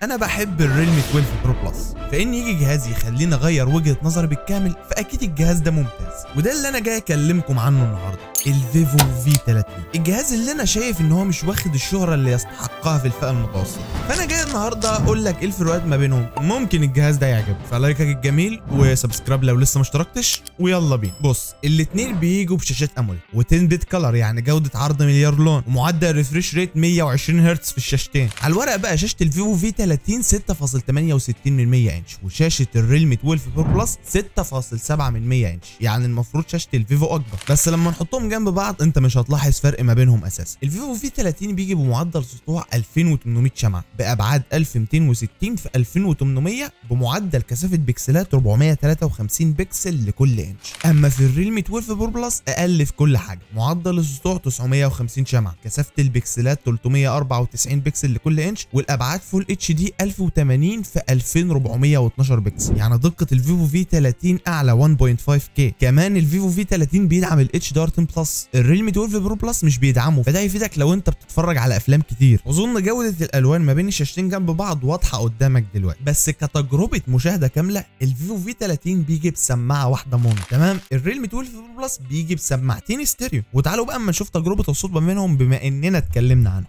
انا بحب الريلمي 12 برو بلس، فان يجي جهاز يخليني اغير وجهة نظري بالكامل فاكيد الجهاز ده ممتاز، وده اللي انا جاي اكلمكم عنه النهارده. الفيفو في 30، الجهاز اللي انا شايف ان هو مش واخد الشهرة اللي يستحقها في الفئة المتوسطة. فانا جاي النهارده اقول لك ايه الفروقات ما بينهم، ممكن الجهاز ده يعجبك، فلايكك الجميل وسبسكرايب لو لسه ما اشتركتش ويلا بينا. بص، الاتنين بيجوا بشاشات اموليد و10 بت كلر، يعني جودة عرض مليار لون، ومعدل ريفريش ريت 120 هرتز في الشاشتين. على الورق بقى شاشة الفيفو في 30 6.68 انش، وشاشة الريلمي 12 برو بلس 6.7 انش، يعني المفروض شاشة الفيفو اكبر، بس لما نحطهم جنب بعض انت مش هتلاحظ فرق ما بينهم اساسا. الفيفو في 30 بيجي بمعدل سطوع 2800 شمعة بابعاد 1260 في 2800 بمعدل كثافة بكسلات 453 بكسل لكل انش. اما في الريلمي 12 برو بلس اقل في كل حاجة، معدل السطوع 950 شمعة، كثافة البكسلات 394 بكسل لكل انش، والابعاد فول اتش دي 1080 في 2412 بكسل، يعني دقة الفيفو في 30 اعلى 1.5K. كمان الفيفو في 30 بيدعم الاتش دي ار 10 بلس، الريلمي 12 برو بلس مش بيدعمه، فده يفيدك لو انت بتتفرج على افلام كتير. اظن جودة الالوان ما بين الشاشتين جنب بعض واضحة قدامك دلوقتي، بس كتجربة مشاهدة كاملة الفيفو في 30 بيجي بسماعة واحدة مونو، تمام؟ الريلمي 12 برو بلس بيجي بسماعتين ستيريو. وتعالوا بقى اما نشوف تجربة الصوت ما بينهم بما اننا اتكلمنا عنه.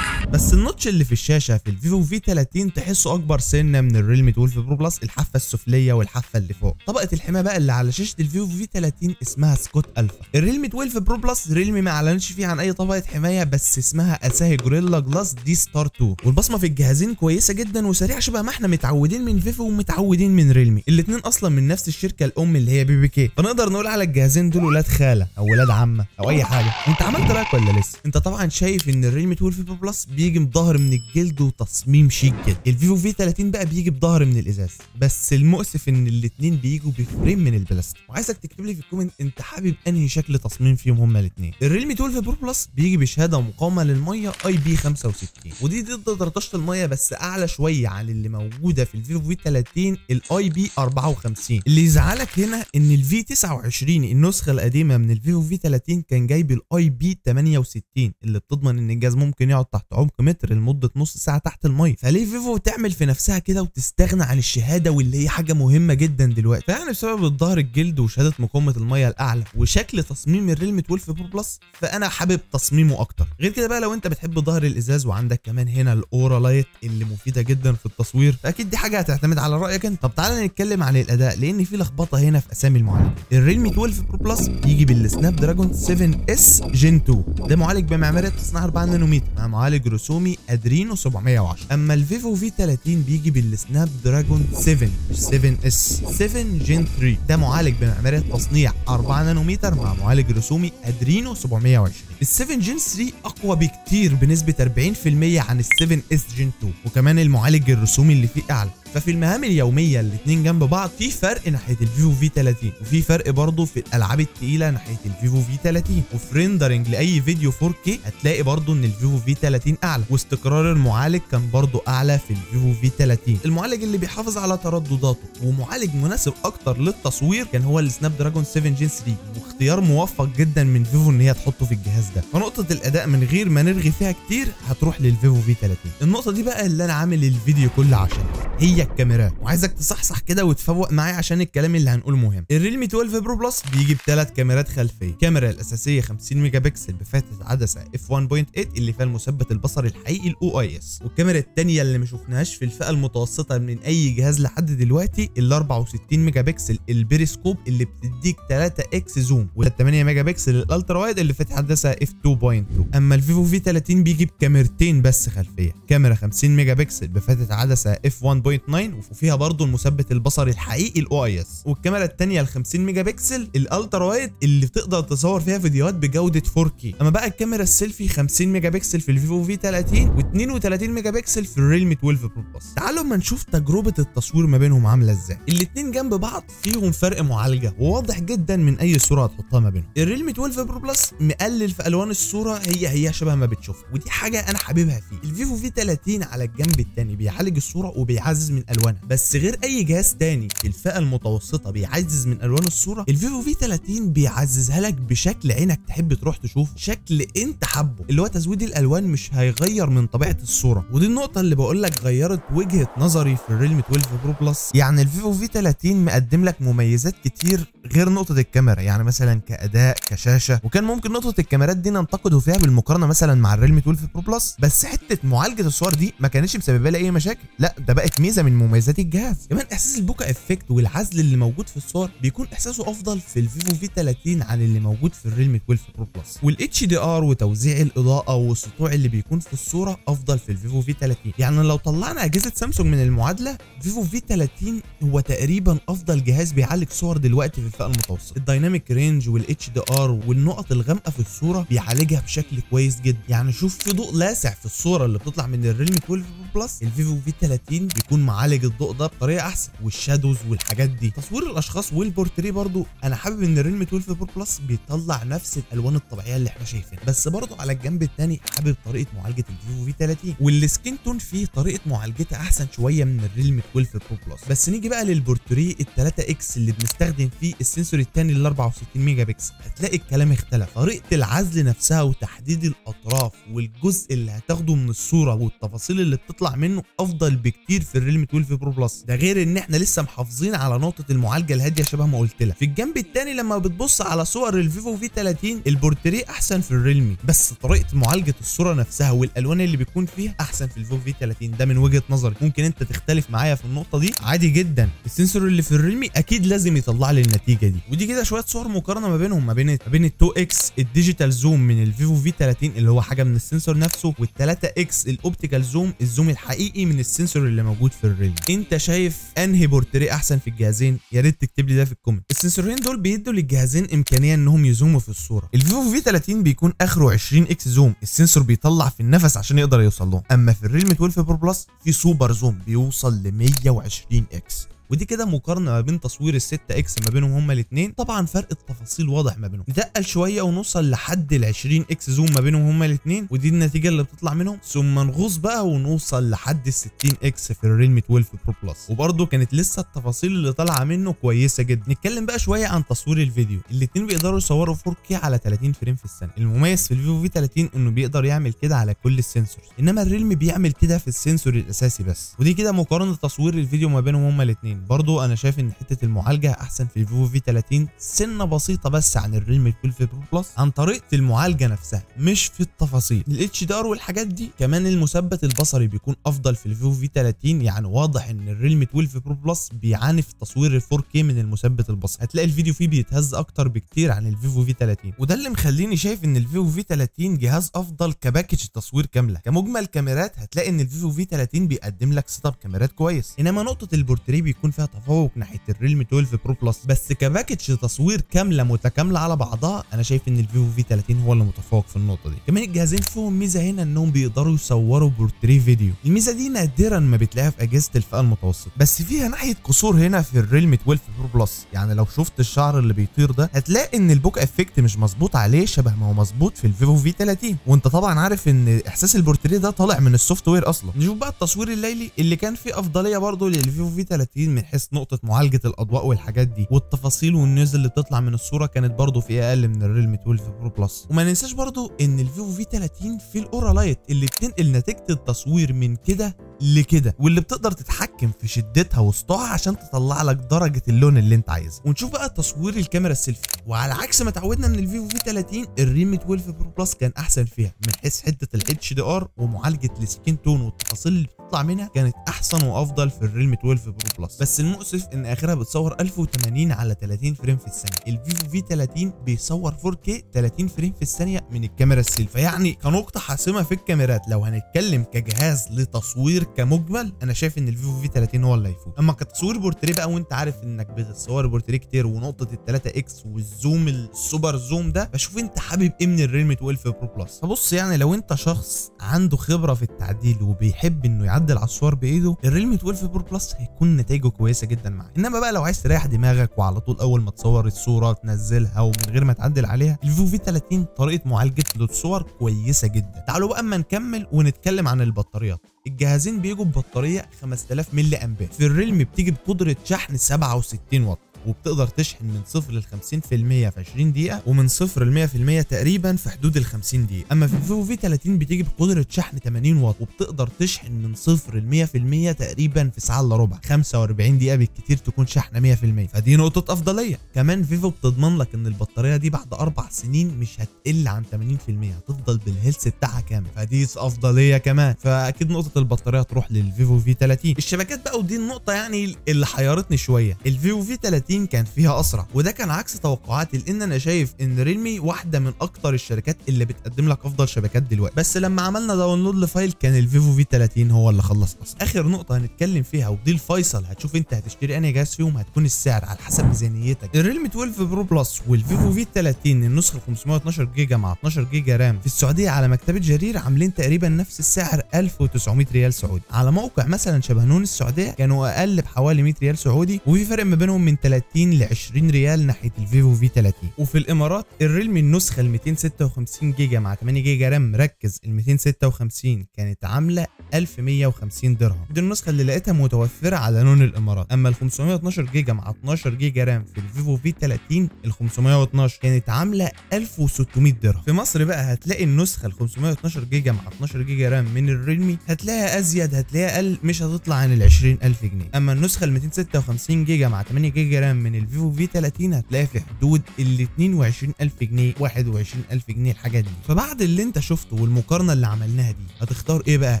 بس النوتش اللي في الشاشه في الفيفو في 30 تحسه اكبر سنه من الريلمي 12 برو بلس، الحافه السفليه والحافه اللي فوق. طبقه الحمايه بقى اللي على شاشه الفيفو في 30 اسمها سكوت الفا. الريلمي 12 برو بلس ريلمي ما اعلنش فيه عن اي طبقه حمايه، بس اسمها اساهي جوريلا جلاس دي ستار 2، والبصمه في الجهازين كويسه جدا وسريعه شبه ما احنا متعودين من فيفو ومتعودين من ريلمي، الاثنين اصلا من نفس الشركه الام اللي هي BBK، فنقدر نقول على الجهازين دول ولاد خاله او ولاد عمه او اي حاجه. انت عملت رايك ولا لسه؟ انت طبعا شايف ان الريلمي 12 برو بلس بيجي بظهر من الجلد وتصميم شيك جدا، الفيفو في 30 بقى بيجي بظهر من الازاز، بس المؤسف ان الاثنين بيجوا بفريم من البلاستيك. وعايزك تكتب لي في الكومنت انت حابب انهي شكل تصميم فيهم هما الاثنين. الريلمي 12 برو بلس بيجي بشهاده مقاومه للميه IP65، ودي ضد طرطشه الميه بس اعلى شويه عن اللي موجوده في الفيفو في 30 IP54. اللي يزعلك هنا ان الفي 29 النسخه القديمه من الفيفو في 30 كان جايب IP68 اللي بتضمن ان الجهاز ممكن يقعد تحت عمق متر لمده نص ساعه تحت الميه، فليه فيفو تعمل في نفسها كده وتستغنى عن الشهاده واللي هي حاجه مهمه جدا دلوقتي؟ فيعني بسبب الظهر الجلد وشهاده مقاومه الميه الاعلى وشكل تصميم الريلمي 12 برو بلس، فانا حابب تصميمه اكتر. غير كده بقى لو انت بتحب ظهر الازاز وعندك كمان هنا الاورا لايت اللي مفيده جدا في التصوير، فاكيد دي حاجه هتعتمد على رايك انت. طب تعالى نتكلم عن الاداء لان في لخبطه هنا في اسامي المعالج. الريلمي 12 برو بلس بيجي بالسناب دراجون 7 اس جين 2، ده معالج بمعماريه تصنيع 4 نانومتر مع معالج رسومي ادرينو 710. اما الفيفو في 30 بيجي بالسناب دراجون 7 مش 7 اس 7 جين 3، ده معالج بمعماريه تصنيع 4 نانومتر مع معالج رسومي ادرينو 720. ال 7 جين 3 اقوى بكتير بنسبه 40% عن ال 7 اس جين 2، وكمان المعالج الرسومي اللي فيه اعلى. ففي المهام اليوميه الاثنين جنب بعض في فرق ناحيه الفيفو في 30، وفي فرق برضه في الالعاب الثقيله ناحيه الفيفو في 30، وفي ريندرنج لاي فيديو 4K هتلاقي برضه ان الفيفو في 30 اعلى، واستقرار المعالج كان برضه اعلى في الفيفو في 30. المعالج اللي بيحافظ على تردداته ومعالج مناسب اكتر للتصوير كان هو السناب دراجون 7 جين 3، واختيار موفق جدا من فيفو ان هي تحطه في الجهاز ده. فنقطه الاداء من غير ما نرغي فيها كتير هتروح للفيفو في 30. النقطه دي بقى اللي انا عامل الفيديو كله عشانها، هي الكاميرات، وعايزك تصحصح كده وتفوق معايا عشان الكلام اللي هنقوله مهم. الريلمي 12 برو بلس بيجي بثلاث كاميرات خلفيه، الكاميرا الاساسيه 50 ميجا بكسل بفتحه عدسه f1.8 اللي فيها المثبت البصري الحقيقي الOIS، والكاميرا الثانيه اللي ما شفناهاش في الفئه المتوسطه من اي جهاز لحد دلوقتي ال 64 ميجا بكسل البيريسكوب اللي بتديك 3x زوم، وال 8 ميجا بكسل الالترا وايد اللي فاتح عدسه f2.2. اما الفيفو في 30 بيجي بكاميرتين بس خلفيه، كاميرا 50 ميجا بكسل بفتحه عدسه f1.9 وفيها برضو المثبت البصري الحقيقي الOIS، والكاميرا الثانيه ال 50 ميجا بكسل الالترا وايد اللي تقدر تصور فيها فيديوهات بجوده 4K. اما بقى الكاميرا السيلفي 50 ميجا بكسل في الفيفو في 30 و32 ميجا بكسل في الريلمي 12 برو بلس. تعالوا اما نشوف تجربه التصوير ما بينهم عامله ازاي. الاثنين جنب بعض فيهم فرق معالجه وواضح جدا من اي صوره هتحطها ما بينهم. الريلمي 12 برو بلس مقلل في الوان الصوره هي شبه ما بتشوفها، ودي حاجه انا حاببها فيه. الفيفو في 30 على الجنب الثاني بيعالج الصوره وبيعزز من الوانها، بس غير اي جهاز تاني في الفئه المتوسطه بيعزز من الوان الصوره، الفيفو في 30 بيعززها لك بشكل عينك تحب تروح تشوف، شكل انت حبه، اللي هو تزويد الالوان مش هيغير من طبيعه الصوره. ودي النقطه اللي بقول لك غيرت وجهه نظري في الريلمي 12 برو بلس. يعني الفيفو في 30 مقدم لك مميزات كتير غير نقطه الكاميرا، يعني مثلا كاداء كشاشه، وكان ممكن نقطه الكاميرات دي ننتقده فيها بالمقارنه مثلا مع الريلمي 12 برو بلس، بس حته معالجه الصور دي ما كانتش مسببه لي اي مشاكل، لا ده بقت ميزه من مميزات الجهاز. كمان احساس البوكا افكت والعزل اللي موجود في الصور بيكون احساسه افضل في الفيفو في 30 عن اللي موجود في الريلمي 12 برو بلس، والاتش دي ار وتوزيع الاضاءه والسطوع اللي بيكون في الصوره افضل في الفيفو في 30. يعني لو طلعنا اجهزه سامسونج من المعادله، فيفو في 30 هو تقريبا افضل جهاز بيعالج صور دلوقتي في الفئه المتوسطه. الدايناميك رينج والاتش دي ار والنقط الغامقه في الصوره بيعالجها بشكل كويس جدا. يعني شوف في ضوء لاسع في الصوره اللي بتطلع من الريلمي 12 برو بلس، الفيفو في 30 بيكون معالج الضوء ده بطريقه احسن، والشادوز والحاجات دي. تصوير الاشخاص والبورتريه برضو انا حابب ان الريلمي 12 برو بلس بيطلع نفس الالوان الطبيعيه اللي احنا شايفينها، بس برضو على الجنب الثاني حابب طريقه معالجه الفيفو في 30، والسكين تون فيه طريقه معالجتها احسن شويه من الريلمي 12 برو بلس. بس نيجي بقى للبورتريه ال 3 اكس اللي بنستخدم فيه السنسور الثاني ال 64 ميجا بكسل، هتلاقي الكلام اختلف. طريقه العزل نفسها وتحديد الاطراف والجزء اللي هتاخده من الصوره والتفاصيل اللي بتطلع منه افضل بكتير في الريلمي 12 برو بلس. ده غير ان احنا لسه محافظين على نقطه المعالجه الهاديه شبه ما قلت لك. في الجنب الثاني لما بتبص على صور الفيفو في 30 البورتريه احسن في الريلمي، بس طريقه معالجه الصوره نفسها والالوان اللي بيكون فيها احسن في الفيفو في 30. ده من وجهه نظري، ممكن انت تختلف معايا في النقطه دي عادي جدا. السنسور اللي في الريلمي اكيد لازم يطلع لي النتيجه دي. ودي كده شويه صور مقارنه ما بينهم، ما بين ال 2 اكس الديجيتال زوم من الفيفو في 30 اللي هو حاجه من السنسور نفسه، وال 3 اكس الاوبتيكال زوم الزوم الحقيقي من السنسور اللي موجود في الريلمي. انت شايف انهي بورتريه احسن في الجهازين؟ يا ريت تكتب لي ده في الكومنت. السنسورين دول بيدوا للجهازين امكانيه انهم يزوموا في الصوره. الفيفو في 30 بيكون اخره 20 اكس زوم، السنسور بيطلع في النفس عشان يقدر يوصل لهم، اما في الريلمي 12 برو بلس في سوبر زوم بيوصل ل 120 اكس. ودي كده مقارنه ما بين تصوير ال 6 اكس ما بينهم هما الاثنين، طبعا فرق التفاصيل واضح ما بينهم. نتقل شويه ونوصل لحد ال 20 اكس زوم ما بينهم هما الاثنين، ودي النتيجه اللي بتطلع منهم. ثم نغوص بقى ونوصل لحد ال 60 اكس في الريلمي 12 برو بلس، وبرده كانت لسه التفاصيل اللي طالعه منه كويسه جدا. نتكلم بقى شويه عن تصوير الفيديو، الاثنين بيقدروا يصوروا 4K على 30 فريم في الثانيه. المميز في الفيفو في 30 انه بيقدر يعمل كده على كل السنسورز، انما الريلمي بيعمل كده في السنسور الاساسي بس. ودي كده مقارنه تصوير الفيديو ما بينهم هما الاثنين. برده انا شايف ان حته المعالجه احسن في الفيفو في 30 سنه بسيطه بس عن الريلمي 12 برو بلس، عن طريقه المعالجه نفسها مش في التفاصيل. الاتش دي ار والحاجات دي، كمان المثبت البصري بيكون افضل في الفيفو في 30. يعني واضح ان الريلمي 12 برو بلس بيعاني في تصوير ال 4K من المثبت البصري، هتلاقي الفيديو فيه بيتهز اكتر بكتير عن الفيفو في 30. وده اللي مخليني شايف ان الفيفو في 30 جهاز افضل كباكج تصوير كامله. كمجمل كاميرات هتلاقي ان الفيفو في 30 بيقدم لك سيت اب كاميرات كويس، انما نقطه البورتريه بيكون فيها تفوق ناحيه الريلمي 12 برو بلس. بس كباكج تصوير كامله متكامله على بعضها انا شايف ان الفيفو في 30 هو اللي متفوق في النقطه دي. كمان الجهازين فيهم ميزه هنا انهم بيقدروا يصوروا بورتريه فيديو، الميزه دي نادرا ما بتلاقيها في اجهزه الفئه المتوسطه، بس فيها ناحيه قصور هنا في الريلمي 12 برو بلس. يعني لو شفت الشعر اللي بيطير ده هتلاقي ان البوك افكت مش مظبوط عليه شبه ما هو مظبوط في الفيفو في 30، وانت طبعا عارف ان احساس البورتريه ده طالع من السوفت وير اصلا. نشوف بقى التصوير الليلي اللي كان فيه افضليه برضه للفيفو في 30 من حيث نقطه معالجه الاضواء والحاجات دي، والتفاصيل والنيوز اللي بتطلع من الصوره كانت برضه في اقل من الريلمي 12 برو بلس. وما ننساش برضه ان الفيفو في 30 في الاورا لايت اللي بتنقل نتيجه التصوير من كده لكده، واللي بتقدر تتحكم في شدتها وسطها عشان تطلع لك درجه اللون اللي انت عايزها. ونشوف بقى تصوير الكاميرا السيلفي، وعلى عكس ما تعودنا من الفيفو في 30 الريلمي 12 برو بلس كان احسن فيها من حيث حته الاتش دي ار ومعالجه السكين تون والتفاصيل اللي بتطلع منها كانت احسن وافضل في الريلمي 12 برو بلس. بس المؤسف ان اخرها بتصور 1080 على 30 فريم في الثانيه، الفيفو في 30 بيصور 4K 30 فريم في الثانيه من الكاميرا السيلفي. يعني كنقطه حاسمه في الكاميرات لو هنتكلم كجهاز لتصوير كمجمل انا شايف ان الفيفو في 30 هو اللي هيفوز. اما كتصوير بورتريه بقى وانت عارف انك بتصور بورتريه كتير ونقطه ال 3 اكس والزوم السوبر زوم ده، بشوف انت حابب ايه من الريلمي 12 برو بلس. فبص يعني لو انت شخص عنده خبره في التعديل وبيحب انه يعدل على الصور بايده، الريلمي 12 برو بلس هيكون نتائجه كويسه جدا معاك. انما بقى لو عايز تريح دماغك وعلى طول اول ما تصور الصوره تنزلها ومن غير ما تعدل عليها، الفيفو في 30 طريقه معالجه للصور كويسه جدا. تعالوا بقى اما نكمل ونتكلم عن البطاريات. الجهازين بيجوا ببطاريه 5000 ملي امبير، في الريلمي بتيجي بقدره شحن 67 واط، وبتقدر تشحن من 0 ل 50% في 20 دقيقة، ومن 0 ل 100% تقريبا في حدود ال 50 دقيقة. أما في الفيفو في 30 بتيجي بقدرة شحن 80 واط، وبتقدر تشحن من 0 ل 100% تقريبا في ساعة إلا ربع، 45 دقيقة بالكتير تكون شحنة 100%. فدي نقطة أفضلية. كمان فيفو بتضمن لك إن البطارية دي بعد 4 سنين مش هتقل عن 80%، هتفضل بالهيلث بتاعها كامل، فدي أفضلية كمان. فأكيد نقطة البطارية تروح للفيفو في 30. الشبكات بقى، ودي النقطة يعني اللي حيرتني شوية، الفيفو في 30 كان فيها اسرع، وده كان عكس توقعاتي، لان انا شايف ان ريلمي واحده من اكتر الشركات اللي بتقدم لك افضل شبكات دلوقتي، بس لما عملنا داونلود لفايل كان الفيفو في 30 هو اللي خلص اصلا. اخر نقطه هنتكلم فيها ودي الفيصل، هتشوف انت هتشتري انهي جهاز فيهم، هتكون السعر على حسب ميزانيتك. الريلمي 12 برو بلس والفيفو في 30 النسخه 512 جيجا مع 12 جيجا رام في السعوديه على مكتبه جرير عاملين تقريبا نفس السعر 1900 ريال سعودي. على موقع مثلا شبه نون السعوديه كانوا اقل بحوالي 100 ريال سعودي، وفي فرق ما بينهم من 30 ل 20 ريال ناحيه الفيفو في 30. وفي الامارات الريلمي النسخه ال 256 جيجا مع 8 جيجا رام، مركز ال 256 كانت عامله 1150 درهم، دي النسخه اللي لقيتها متوفره على نون الامارات. اما ال 512 جيجا مع 12 جيجا رام في الفيفو في 30 ال 512 كانت عامله 1600 درهم. في مصر بقى هتلاقي النسخه ال 512 جيجا مع 12 جيجا رام من الريلمي هتلاقيها ازيد، هتلاقيها اقل، مش هتطلع عن ال 20000 جنيه. اما النسخه ال 256 جيجا مع 8 جيجا رام من الفيفو في 30 هتلاقيها في حدود ال 22000 جنيه 21000 جنيه الحاجات دي. فبعد اللي انت شفته والمقارنه اللي عملناها دي، هتختار ايه بقى؟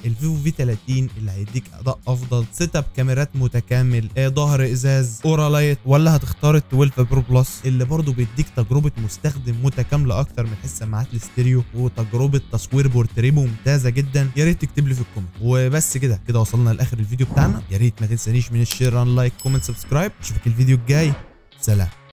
الفيفو في 30 اللي هيديك اداء افضل، سيت اب كاميرات متكامل، ظهر ازاز، اورا لايت، ولا هتختار ال 12 برو بلس اللي برضه بيديك تجربه مستخدم متكامله اكتر من حيث سماعات الاستيريو وتجربه تصوير بورتريه ممتازه جدا؟ يا ريت تكتب لي في الكومنت. وبس كده وصلنا لاخر الفيديو بتاعنا. يا ريت ما تنسانيش من الشير، لايك، كومنت، سبسكرايب. اشوفك الفيديو الجاي. سلام.